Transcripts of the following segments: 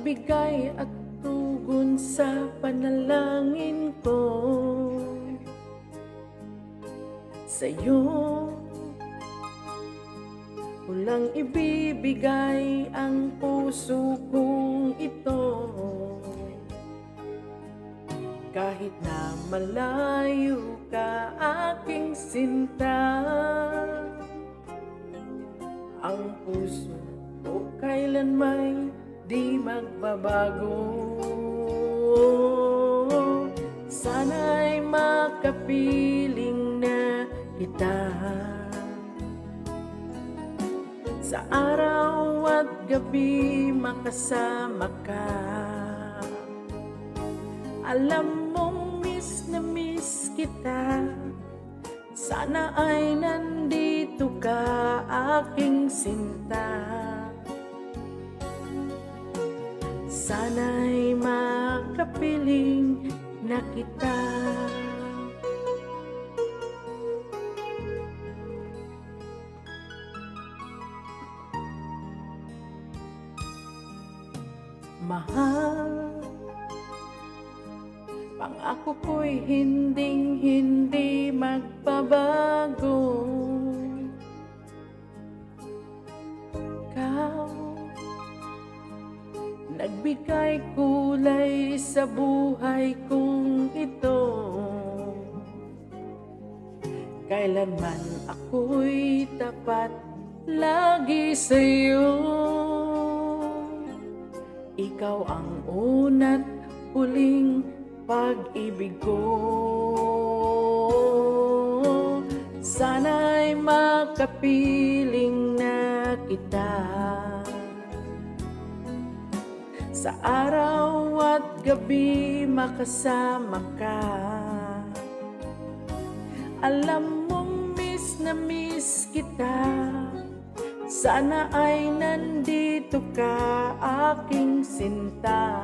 pagbigay at tugon sa panalangin ko. Sa'yo walang ibibigay ang puso kong ito. Kahit na malayo ka, aking sinta, ang puso ko kailanmay di magbabago. Sana'y makapiling na kita sa araw at gabi, makasama ka. Alam mong miss na miss kita, sana ay nandito ka, aking sinta. Sana'y makapiling na kita. Mahal, pangako ko'y hinding-hindi magbabago. Ikaw, nagbigay kulay sa buhay kong ito. Kailanman ako'y tapat lagi sa'yo. Ikaw ang una't huling pag-ibig ko. Sana'y makapiling na kita sa araw at gabi, makasama ka. Alam mong miss na miss kita, sana ay nandito ka, aking sinta.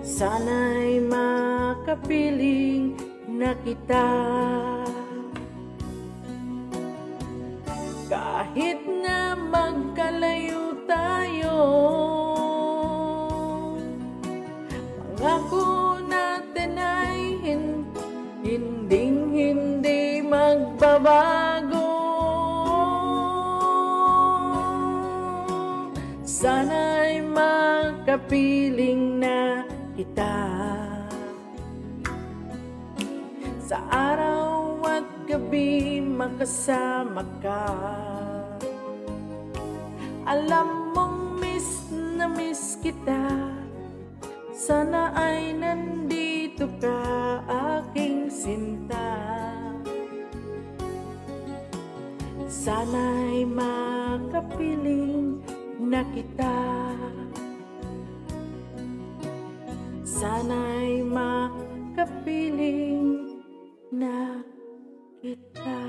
Sana'y makapiling na kita. Kahit na magkalayo tayo, pangako natin ay hinding-hindi magbabago. Sana'y makapiling na kita sa araw at gabi, makasama ka. Alam mong miss na miss kita, sana ay nandito ka, aking sinta. Sana'y makapiling na kita. Sana'y makapiling na kita.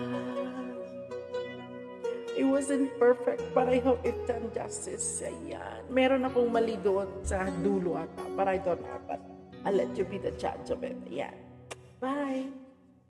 It wasn't perfect, but I hope it done justice. Ayan. Meron akong mali doon sa dulo ata, but I don't know. But I'll let you be the judge of it. Ayan. Bye!